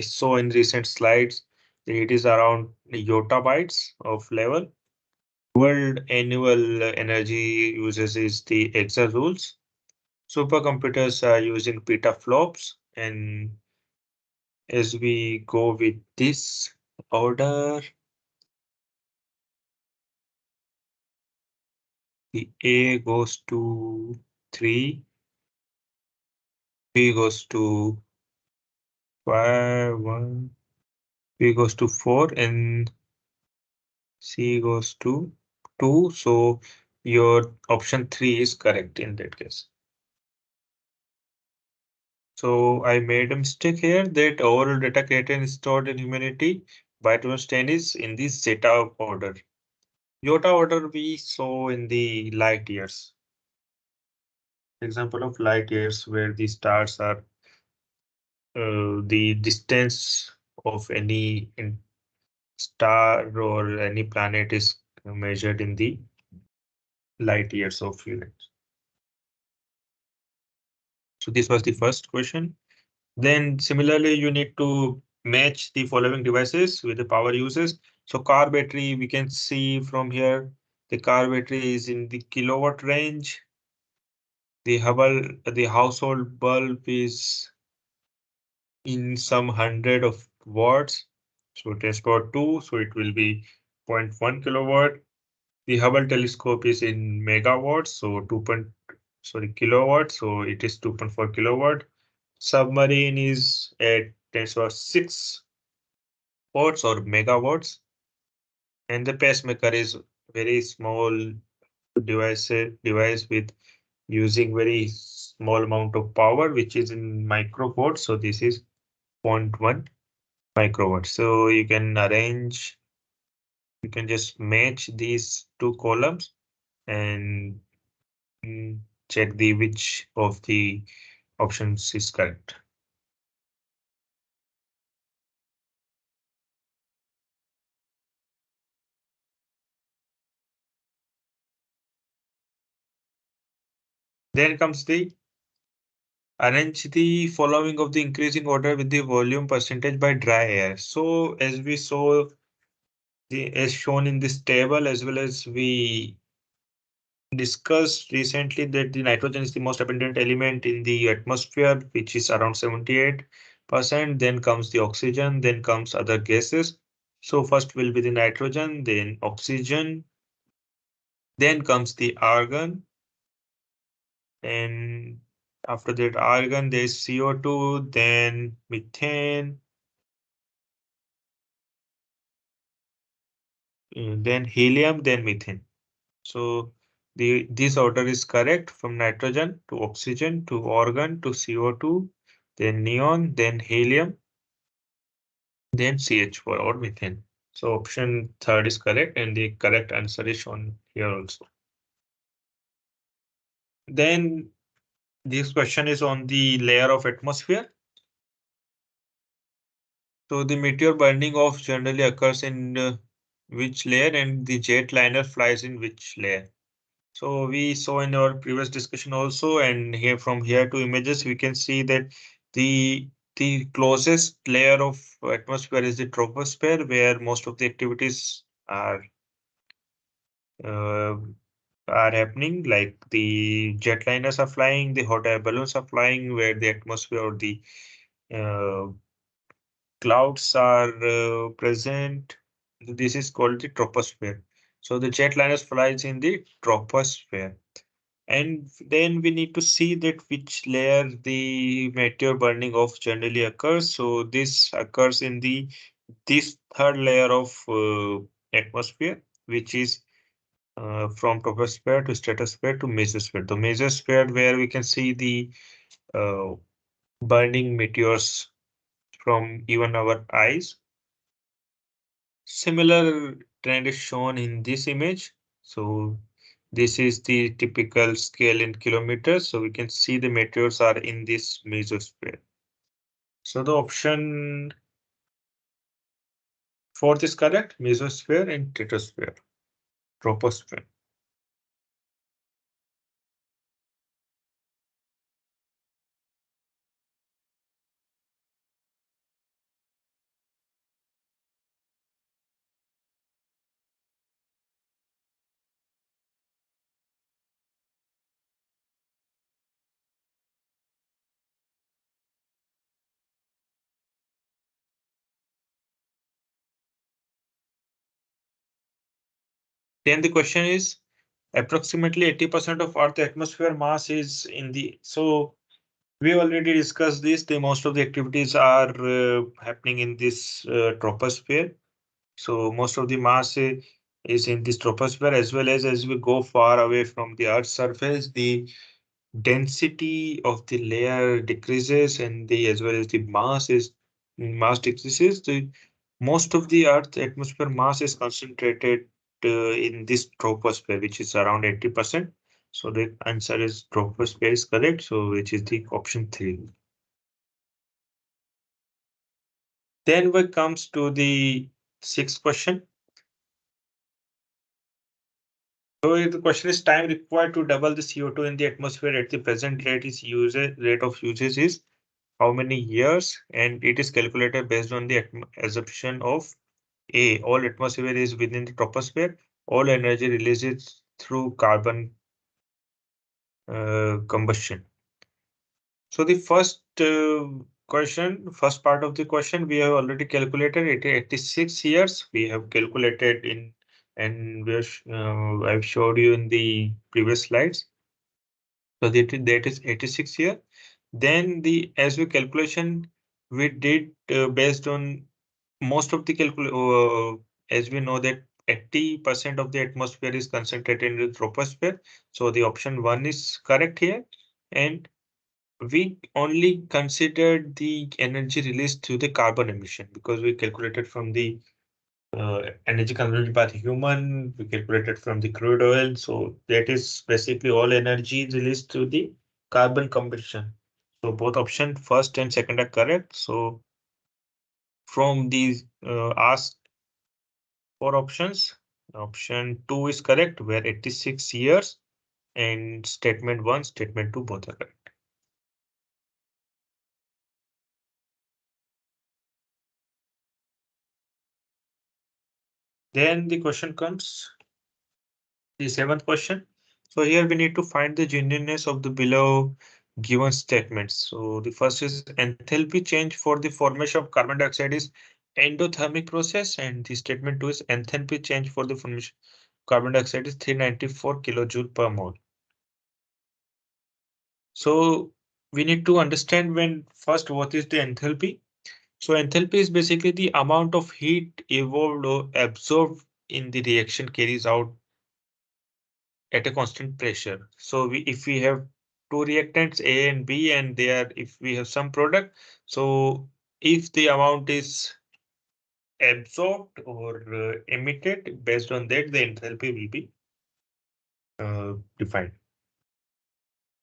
S1: saw in recent slides that it is around yottabytes of level. World annual energy uses is the exajoules. Supercomputers are using petaflops, and as we go with this order, the A goes to 3, B goes to 5, 1, B goes to 4, and C goes to 2. So your option 3 is correct in that case. So I made a mistake here that overall data created and stored in humanity by 2010 is in the zeta order. Iota order we saw in the light years. Example of light years where the stars are the distance of any star or any planet is measured in the light years of units. So this was the first question. Then similarly, you need to match the following devices with the power uses. So car battery, we can see from here, the car battery is in the kilowatt range. The household bulb is in some hundred of watts. So test for 2, so it will be zero point 0.1 kilowatt. The Hubble telescope is in megawatts, so kilowatts, so it is 2.4 kilowatt. Submarine is at 10^6 watts or megawatts, and the pacemaker is very small device with using very small amount of power, which is in microwatt. So this is 0.1 microwatt. So you can just match these two columns and check the which of the options is correct. Then comes the arrange the following of the increasing order with the volume percentage by dry air. So as we saw as shown in this table, as well as we discussed recently that the nitrogen is the most abundant element in the atmosphere, which is around 78%. Then comes the oxygen, then comes other gases. So first will be the nitrogen, then oxygen, then comes the argon, and after that argon, there's CO2, then methane, then helium, then methane. So this order is correct from nitrogen to oxygen to argon to CO2, then neon, then helium, then CH4 or methane. So option third is correct, and the correct answer is shown here also. Then this question is on the layer of atmosphere. So the meteor burning off generally occurs in which layer, and the jetliner flies in which layer. So we saw in our previous discussion also, and here from here to images, we can see that the the closest layer of atmosphere is the troposphere, where most of the activities are uh, are happening, like the jetliners are flying, the hot air balloons are flying, where the atmosphere or the uh, clouds are present. This is called the troposphere. So the jetliners flies in the troposphere. And then we need to see that which layer the meteor burning off generally occurs. So this occurs in the this third layer of atmosphere, which is from troposphere to stratosphere to mesosphere. The mesosphere where we can see the uh, burning meteors from even our eyes. Similar trend is shown in this image. So this is the typical scale in kilometers. So we can see the meteors are in this mesosphere. So the option fourth is correct, mesosphere and stratosphere, troposphere. Then the question is approximately 80% of Earth atmosphere mass is in the. So we already discussed this. The most of the activities are happening in this troposphere. So most of the mass is in this troposphere, as we go far away from the Earth's surface, the density of the layer decreases, and the as well as the mass decreases. The most of the Earth atmosphere mass is concentrated in this troposphere, which is around 80%. So the answer is troposphere is correct. So which is the option 3. Then we comes to the sixth question. So the question is time required to double the CO2 in the atmosphere at the present rate of usage is how many years, and it is calculated based on the assumption of A, all atmosphere is within the troposphere, all energy releases through carbon combustion. So the first part of the question, we have already calculated it 86 years. We have calculated in, and I've showed you in the previous slides. So that is 86 here. Then the as we calculation we did based on most of the as we know that 80% of the atmosphere is concentrated in the troposphere. So the option 1 is correct here. And we only considered the energy released through the carbon emission because we calculated from the energy consumed by the human, we calculated from the crude oil. So that is basically all energy released through the carbon combustion. So both option first and second are correct. So from these asked four options, option 2 is correct, where 86 years, and statement 1, statement 2 both are correct. Then the question comes, the seventh question. So here we need to find the genuineness of the below given statements. So the first is enthalpy change for the formation of carbon dioxide is endothermic process, and the statement 2 is enthalpy change for the formation of carbon dioxide is 394 kilojoule per mole. So we need to understand when first what is the enthalpy. So enthalpy is basically the amount of heat evolved or absorbed in the reaction carries out at a constant pressure. So if we have two reactants A and B, and if we have some product, so if the amount is absorbed or emitted, based on that, the enthalpy will be defined.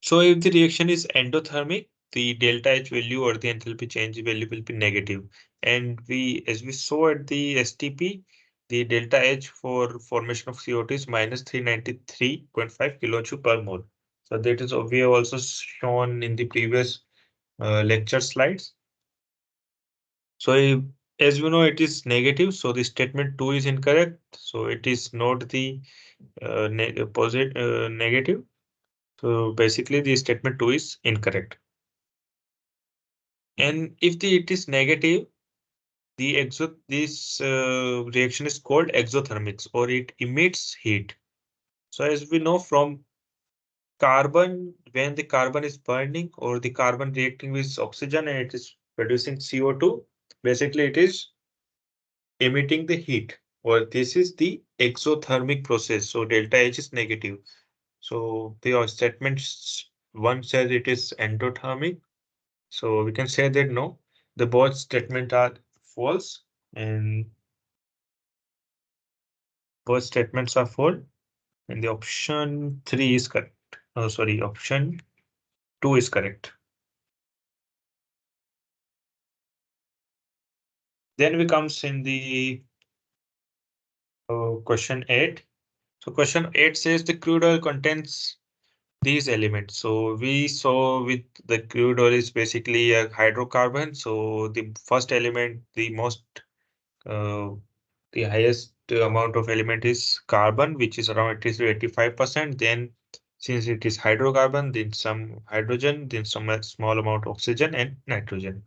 S1: So if the reaction is endothermic, the delta H value or the enthalpy change value will be negative. And as we saw at the STP, the delta H for formation of CO2 is minus 393.5 kilojoule per mole. So that is we have also shown in the previous lecture slides. So as we know, it is negative, so the statement 2 is incorrect. So it is not the negative. So basically, the statement 2 is incorrect. And if it is negative, this reaction is called exothermics, or it emits heat. So as we know from carbon, when the carbon is burning or the carbon reacting with oxygen and it is producing CO2, basically it is emitting the heat, or this is the exothermic process. So delta H is negative. So the statements one says it is endothermic. So we can say that no, the both statement are false and both statements are false. And the option 3 is correct. Oh, sorry, option 2 is correct. Then we comes in the question 8. So question 8 says the crude oil contains these elements. So we saw with the crude oil is basically a hydrocarbon. So the first element, uh, the highest amount of element is carbon, which is around 80 to 85%. Then since it is hydrocarbon, then some hydrogen, then some small amount of oxygen and nitrogen.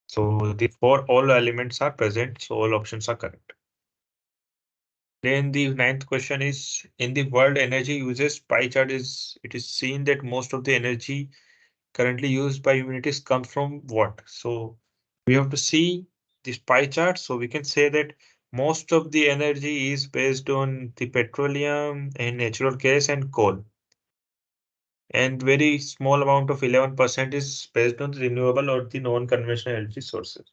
S1: So the four all elements are present, so all options are correct. Then the ninth question is in the world energy uses pie chart is it is seen that most of the energy currently used by humanities comes from what? So we have to see this pie chart. So we can say that most of the energy is based on the petroleum and natural gas and coal. And very small amount of 11% is based on the renewable or the non-conventional energy sources.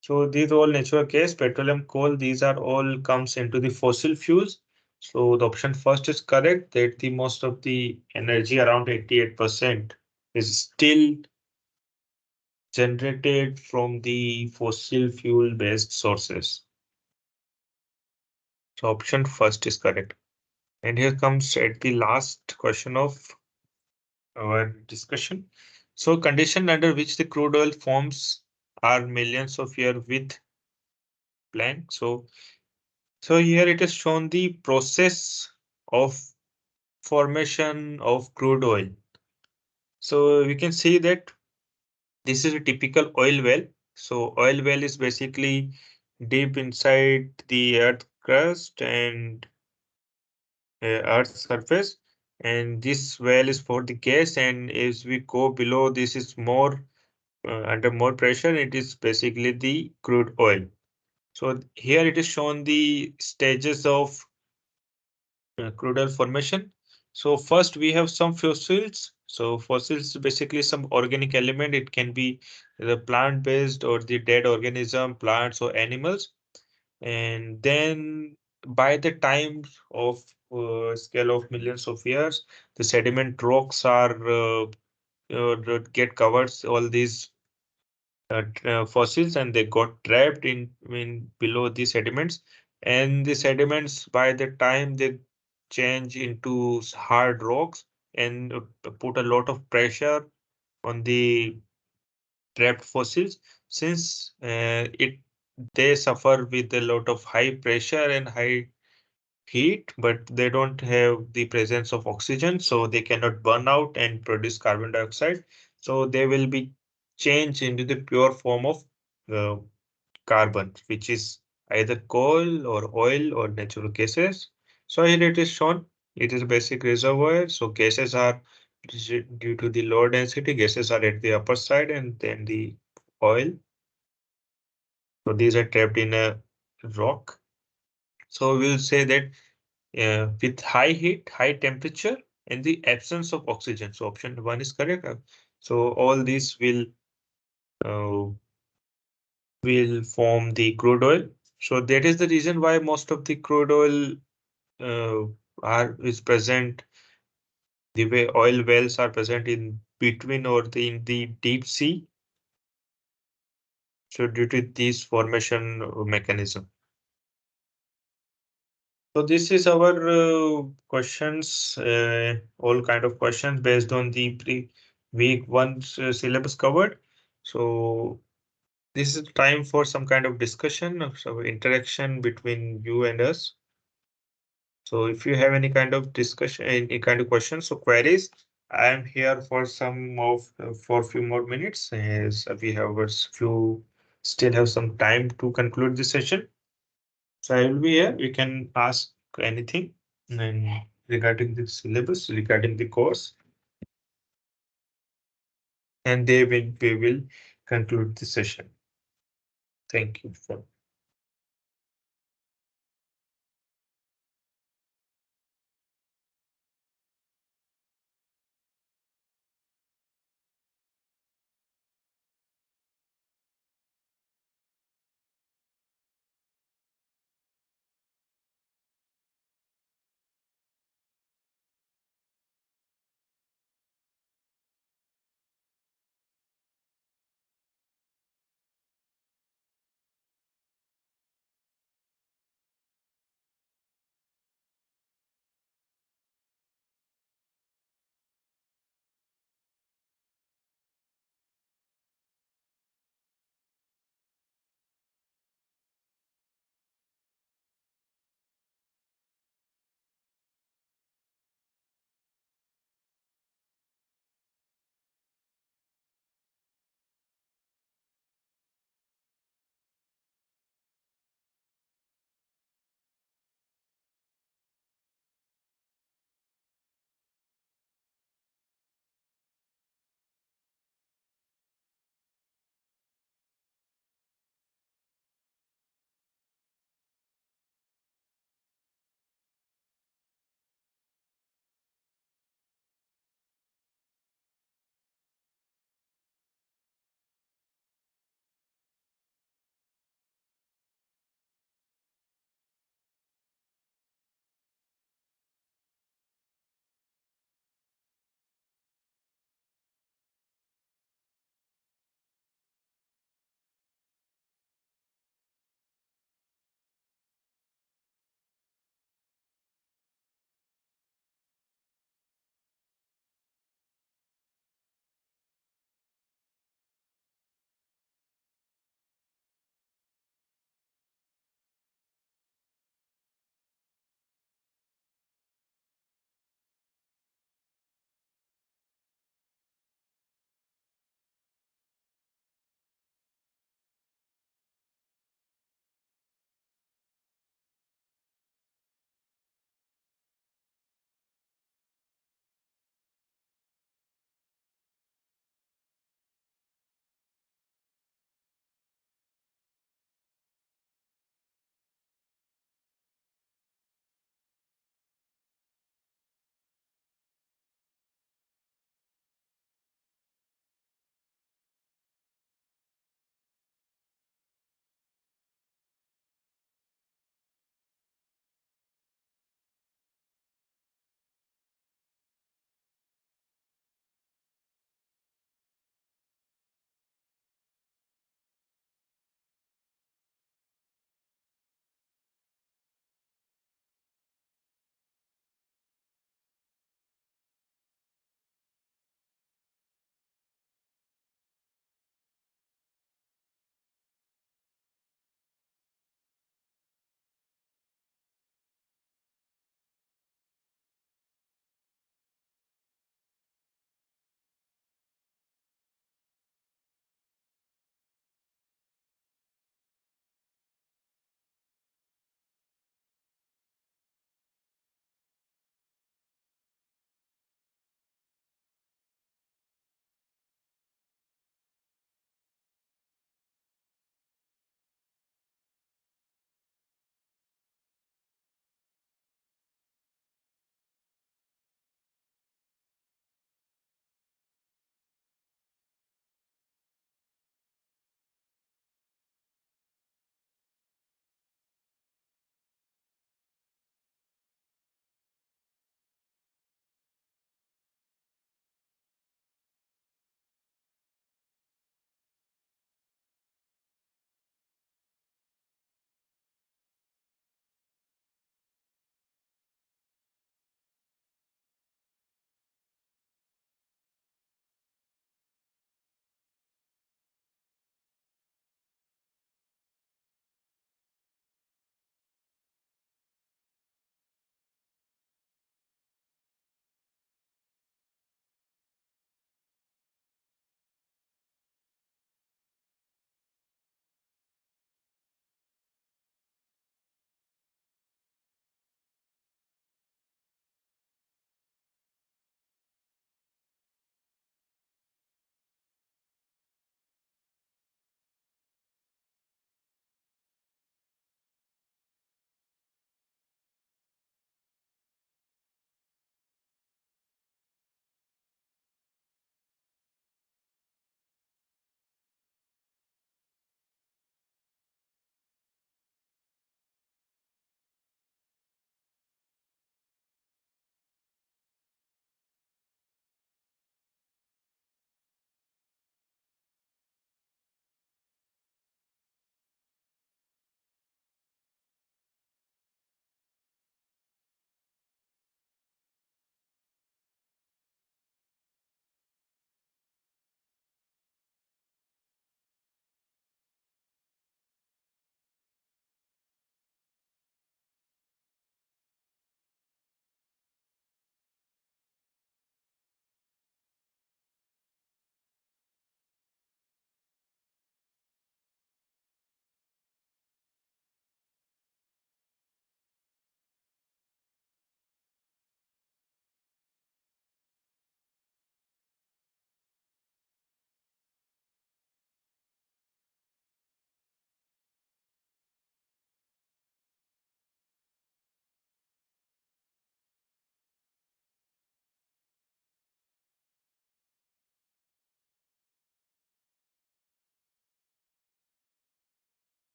S1: So these all natural gas, petroleum, coal, these are all comes into the fossil fuels. So the option first is correct that the most of the energy around 88% is still generated from the fossil fuel based sources. So option first is correct. And here comes at the last question of our discussion. So condition under which the crude oil forms are millions of years with blank. So here it is shown the process of formation of crude oil. So we can see that this is a typical oil well. So oil well is basically deep inside the earth crust and earth's surface. And this well is for the gas. And as we go below, this is more under more pressure. It is basically the crude oil. So here it is shown the stages of crude oil formation. So first we have some fossils. So fossils is basically some organic element. It can be the plant based or the dead organism, plants or animals. And then by the time of scale of millions of years, the sediment rocks are get covers all these fossils and they got trapped in below the sediments, and the sediments by the time they change into hard rocks and put a lot of pressure on the trapped fossils, since it they suffer with a lot of high pressure and high heat, but they don't have the presence of oxygen, so they cannot burn out and produce carbon dioxide. So they will be changed into the pure form of uh, carbon, which is either coal or oil or natural gases. So here it is shown. It is a basic reservoir. So gases are due to the low density, gases are at the upper side, and then the oil. So these are trapped in a rock. So we'll say that with high heat, high temperature, and the absence of oxygen. So option one is correct. So all these uh, will form the crude oil. So that is the reason why most of the crude oil are is present. The way oil wells are present in between or in the deep sea. So due to this formation mechanism. So this is our questions, all kind of questions based on the week one syllabus covered. So This is time for some kind of discussion, so interaction between you and us. So if you have any kind of discussion, any kind of questions or queries, I am here for for a few more minutes, as we have a few still have some time to conclude the session. So I will be here. You can ask anything and regarding the syllabus, regarding the course, and we will conclude the session. Thank you for